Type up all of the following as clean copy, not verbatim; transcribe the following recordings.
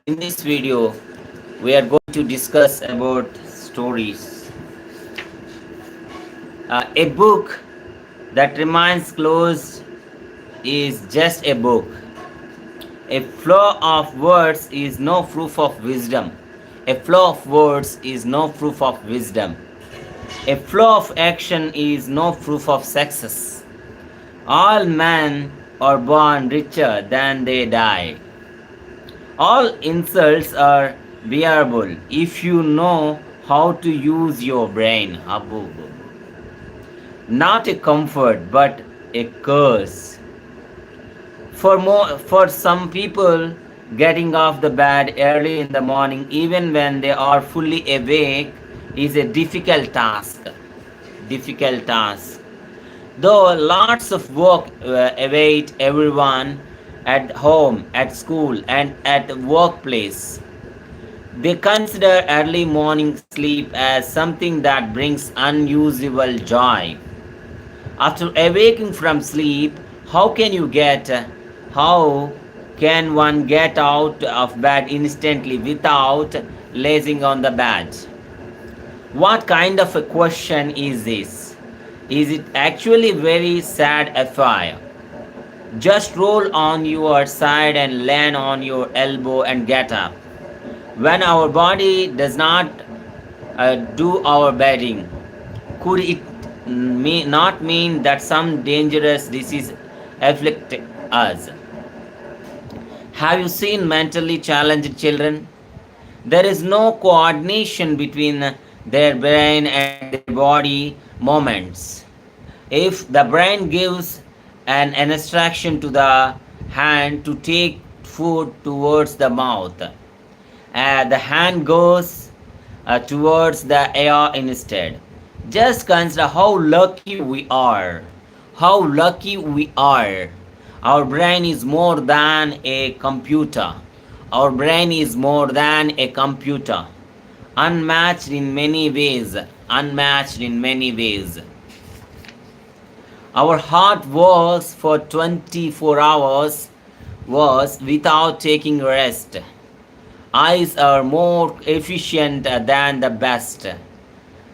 In this video, we are going to discuss about stories. A book that remains closed is just a book. A flow of words is no proof of wisdom. A flow of words is no proof of wisdom. A flow of action is no proof of success. All men are born richer than they die. All insults are bearable if you know how to use your brain. Abu. Not a comfort, but a curse. For some people, getting off the bed early in the morning, even when they are fully awake, is a difficult task. Difficult task. Though lots of work await everyone at home, at school, and at the workplace, they consider early morning sleep as something that brings unusual joy. After awaking from sleep, how can you get, how can one get out of bed instantly without lazing on the bed? What kind of a question is this? Is it actually very sad affair? Just roll on your side and land on your elbow and get up. When our body does not do our bidding, could it not mean that some dangerous disease afflict us? Have you seen mentally challenged children? There is no coordination between their brain and their body moments. If the brain gives an instruction to the hand to take food towards the mouth, the hand goes towards the air instead. Just consider how lucky we are. How lucky we are. Our brain is more than a computer. Our brain is more than a computer. Unmatched in many ways. Unmatched in many ways. Our heart works for 24 hours was without taking rest. Eyes are more efficient than the best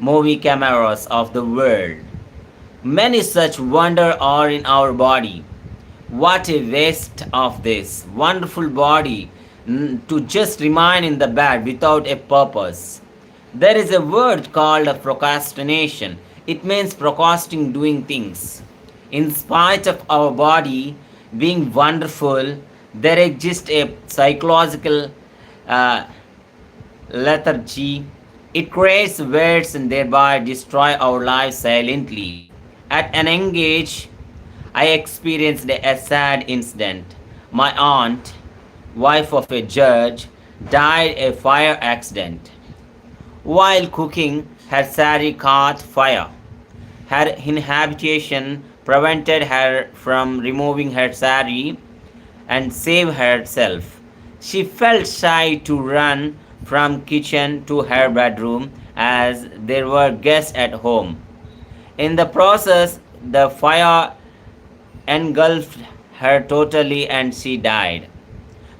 movie cameras of the world. Many such wonders are in our body. What a waste of this wonderful body to just remain in the bed without a purpose. There is a word called procrastination. It means procrastinating doing things. In spite of our body being wonderful, there exists a psychological uh, lethargy. It creates words and thereby destroy our lives silently. At an young age, I experienced a sad incident. My aunt, wife of a judge, died a fire accident. While cooking, her sari caught fire. Her inhabitation prevented her from removing her sari and save herself. She felt shy to run from kitchen to her bedroom as there were guests at home. In the process, the fire engulfed her totally and she died.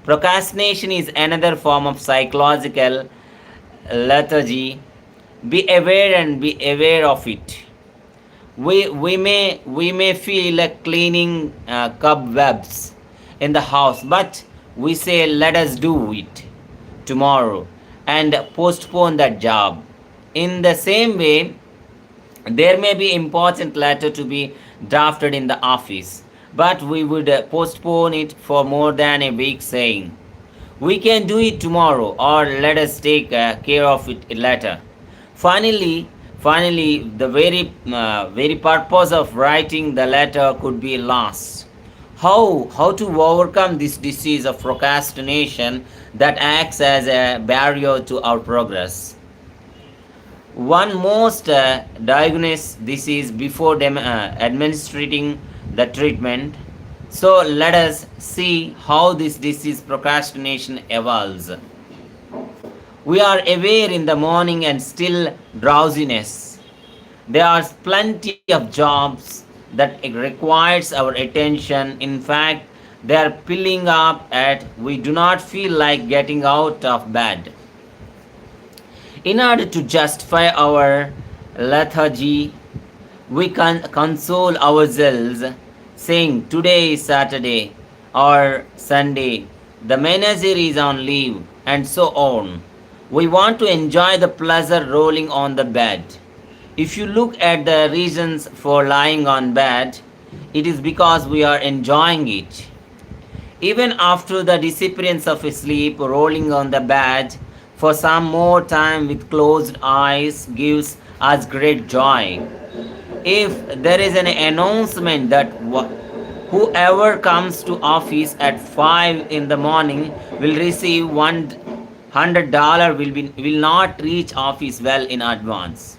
Procrastination is another form of psychological lethargy. Be aware and be aware of it. We may feel like cleaning cobwebs in the house, but we say let us do it tomorrow and postpone that job. In the same way, there may be important letter to be drafted in the office, but we would postpone it for more than a week, saying we can do it tomorrow or let us take care of it later. Finally, finally, the very purpose of writing the letter could be lost. How to overcome this disease of procrastination that acts as a barrier to our progress? One must diagnose disease before administering the treatment. So let us see how this disease procrastination evolves. We are aware in the morning and still drowsiness. There are plenty of jobs that requires our attention. In fact, They are piling up at we do not feel like getting out of bed. In order to justify our lethargy, we can console ourselves saying today is Saturday or Sunday, the manager is on leave, and so on. We want to enjoy the pleasure rolling on the bed. If you look at the reasons for lying on bed, it is because we are enjoying it. Even after the disappearance of sleep, rolling on the bed for some more time with closed eyes gives us great joy. If there is an announcement that whoever comes to office at 5 in the morning will receive $100 will not reach office well in advance.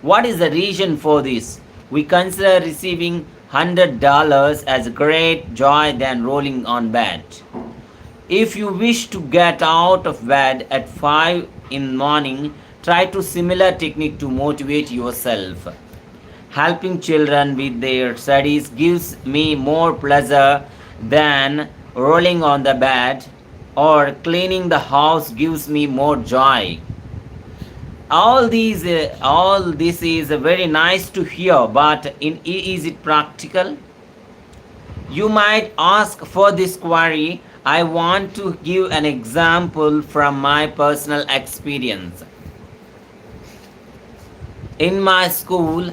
What is the reason for this? We consider receiving $100 as great joy than rolling on bed. If you wish to get out of bed at 5 in the morning, try to similar technique to motivate yourself. Helping children with their studies gives me more pleasure than rolling on the bed, or cleaning the house gives me more joy. All this is very nice to hear, but is it practical? You might ask for this query. I want to give an example from my personal experience. In my school,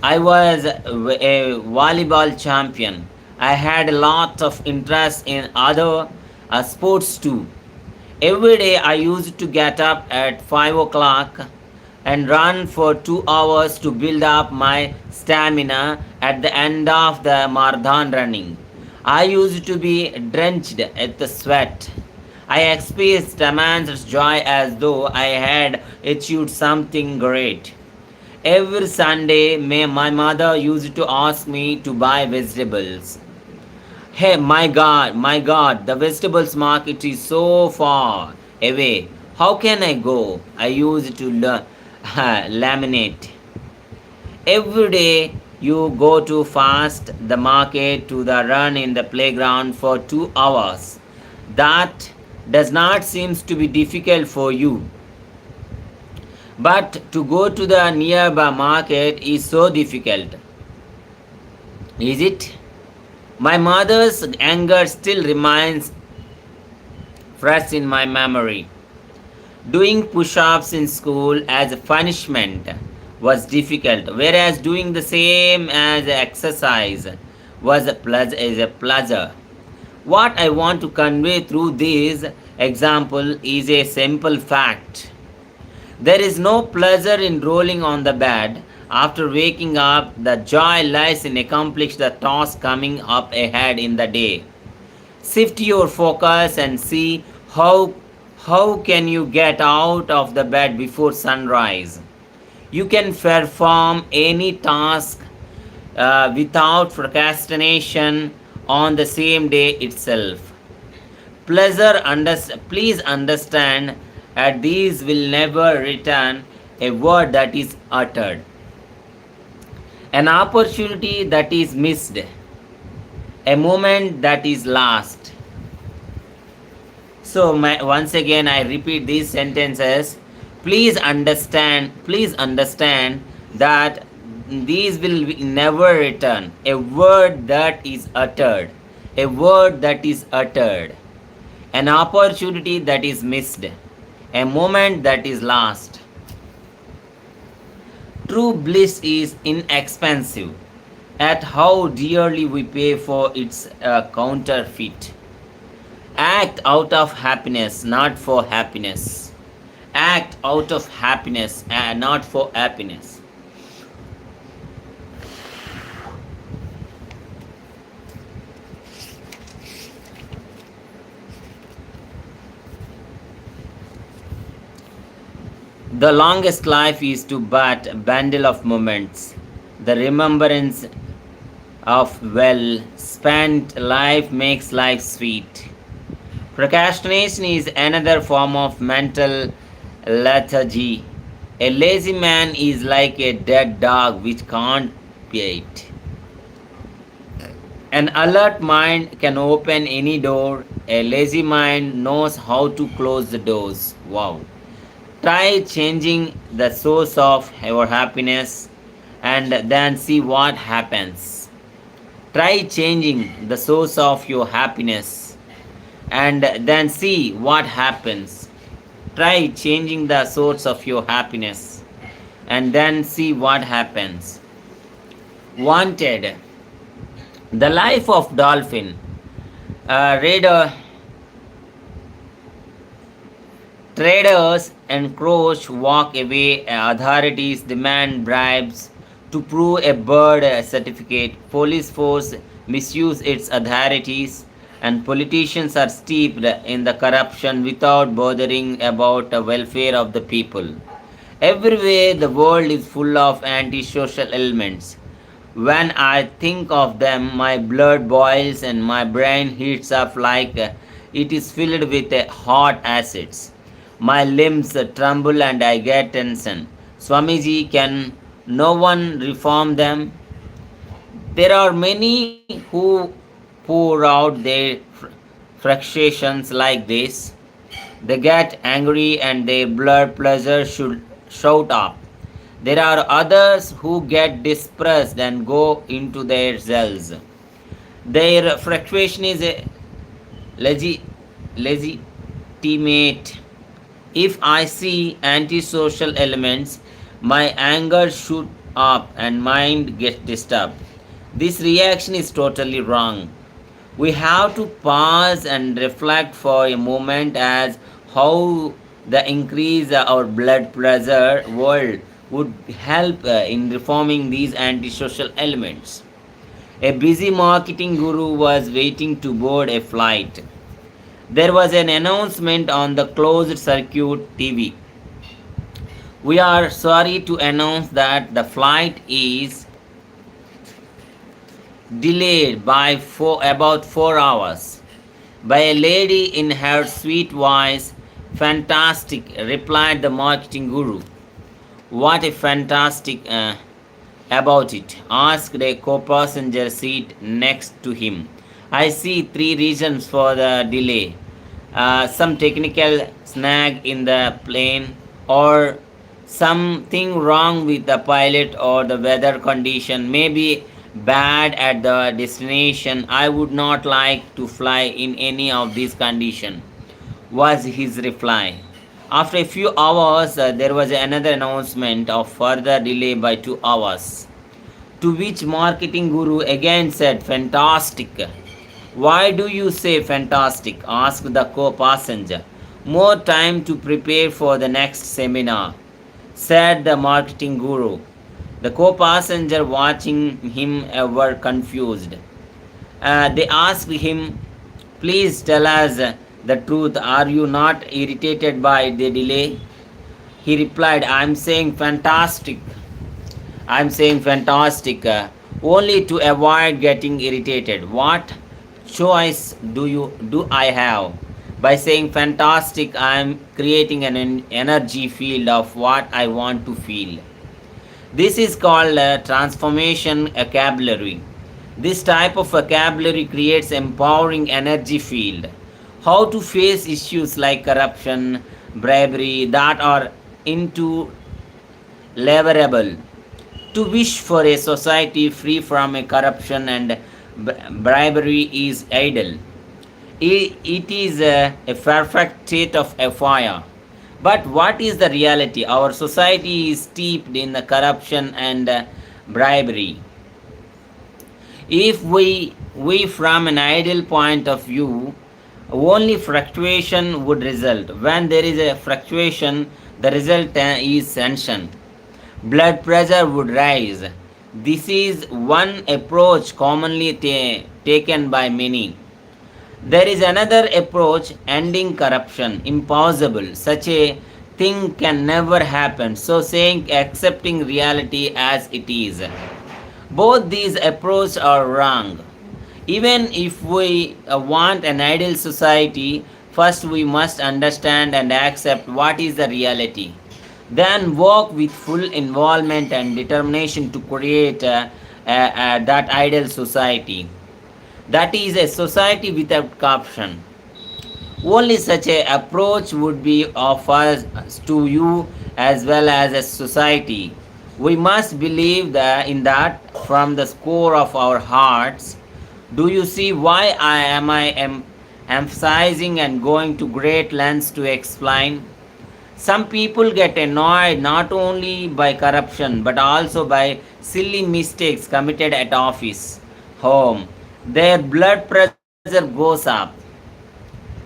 I was a volleyball champion. I had a lot of interest in other sports too. Every day I used to get up at 5 o'clock and run for 2 hours to build up my stamina at the end of the marathon running. I used to be drenched at the sweat. I experienced immense joy as though I had achieved something great. Every Sunday, my mother used to ask me to buy vegetables. Hey, my God, the vegetables market is so far away. How can I go? I used to laminate. Every day you go to fast the market to the run in the playground for 2 hours. That does not seem to be difficult for you. But to go to the nearby market is so difficult. Is it? My mother's anger still remains fresh in my memory. Doing push ups in school as a punishment was difficult, whereas doing the same as exercise was a pleasure. What I want to convey through this example is a simple fact. There is no pleasure in rolling on the bed after waking up. The joy lies in accomplishing the task coming up ahead in the day. Shift your focus and see how can you get out of the bed before sunrise. You can perform any task without procrastination on the same day itself. Please understand that these will never return. A word that is uttered, an opportunity that is missed, a moment that is lost. So once again I repeat these sentences. Please understand that these will never return. A word that is uttered, a word that is uttered, an opportunity that is missed, a moment that is lost. True bliss is inexpensive, at how dearly we pay for its counterfeit. Act out of happiness, not for happiness. Act out of happiness and not for happiness. The longest life is to but a bundle of moments. The remembrance of well spent life makes life sweet. Procrastination is another form of mental lethargy. A lazy man is like a dead dog which can't bite. An alert mind can open any door. A lazy mind knows how to close the doors. Wow. Try changing the source of your happiness and then see what happens. Try changing the source of your happiness and then see what happens. Try changing the source of your happiness and then see what happens. Wanted. The life of dolphin. Radar traders encroach, walk away, authorities demand bribes to prove a bird certificate, police force misuse its authorities, and politicians are steeped in the corruption without bothering about the welfare of the people. Everywhere the world is full of antisocial elements. When I think of them, my blood boils and my brain heats up like it is filled with hot acids. My limbs tremble and I get tension. Swamiji, can no one reform them? There are many who pour out their frustrations like this. They get angry and their blood pressure should shout up. There are others who get depressed and go into their cells. Their frustration is a legitimate. If I see antisocial elements, my anger shoot up and mind gets disturbed. This reaction is totally wrong. We have to pause and reflect for a moment as how the increase our blood pressure world would help in reforming these antisocial elements. A busy marketing guru was waiting to board a flight. There was an announcement on the closed circuit TV. We are sorry to announce that the flight is delayed by about 4 hours. By a lady in her sweet voice. Fantastic, replied the marketing guru. What a fantastic about it? Asked a co-passenger seat next to him. I see three reasons for the delay. Some technical snag in the plane, or something wrong with the pilot, or the weather condition may be bad at the destination. I would not like to fly in any of these conditions, was his reply. After a few hours, there was another announcement of further delay by 2 hours. To which marketing guru again said, fantastic. Why do you say fantastic? Asked the co passenger. More time to prepare for the next seminar, said the marketing guru. The co passenger watching him were confused. They asked him, please tell us the truth. Are you not irritated by the delay? He replied, I'm saying fantastic. I'm saying fantastic only to avoid getting irritated. What choice do I have? By saying fantastic, I'm creating an energy field of what I want to feel. This is called transformation vocabulary. This type of vocabulary creates empowering energy field. How to face issues like corruption, bribery that are intolerable. To wish for a society free from a corruption and bribery is idle. It is a perfect state of fire. But what is the reality? Our society is steeped in the corruption and bribery. If we from an ideal point of view, only fluctuation would result. When there is a fluctuation, the result is tension. Blood pressure would rise. This is one approach commonly taken by many. There is another approach, ending corruption. Impossible. Such a thing can never happen. So saying accepting reality as it is. Both these approaches are wrong. Even if we want an ideal society, first we must understand and accept what is the reality. Then work with full involvement and determination to create that ideal society. That is a society without corruption. Only such a approach would be of us to you as well as a society. We must believe that in that from the core of our hearts. Do you see why I am emphasizing and going to great lengths to explain? Some people get annoyed not only by corruption but also by silly mistakes committed at office, home. Their blood pressure goes up.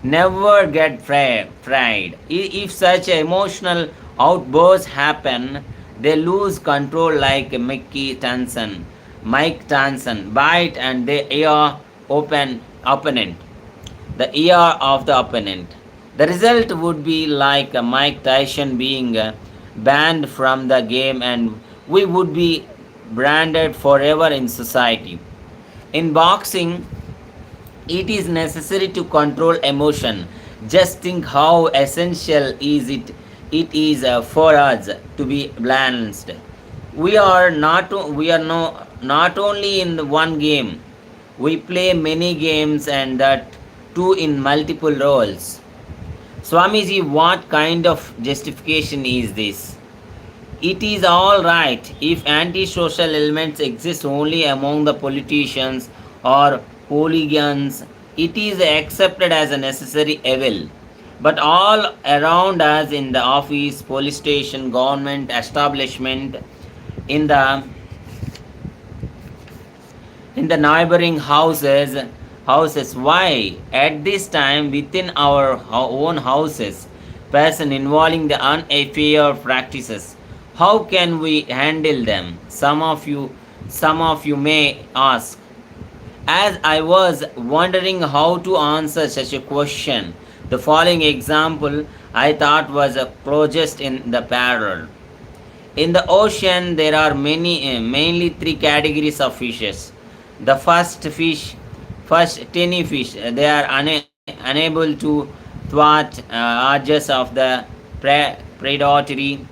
Never get fried. If such emotional outbursts happen, they lose control like Mike Tyson, bite and the ear open opponent, the ear of the opponent. The result would be like Mike Tyson being banned from the game, and we would be branded forever in society. In boxing, it is necessary to control emotion. Just think how essential it is for us to be balanced. We are not only in the one game. We play many games, and that too in multiple roles. Swamiji, what kind of justification is this? It is all right if anti-social elements exist only among the politicians or hooligans. It is accepted as a necessary evil. But all around us in the office, police station, government establishment, in the in the neighboring houses, why at this time within our own houses, person involving the unfair practices, how can we handle them? Some of you may ask. As I was wondering how to answer such a question, the following example I thought was a project in the parallel. In the ocean, there are mainly three categories of fishes. The first tiny fish, they are unable to thwart urges of the predatory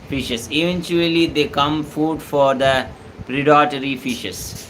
fishes. Eventually, they come food for the predatory fishes.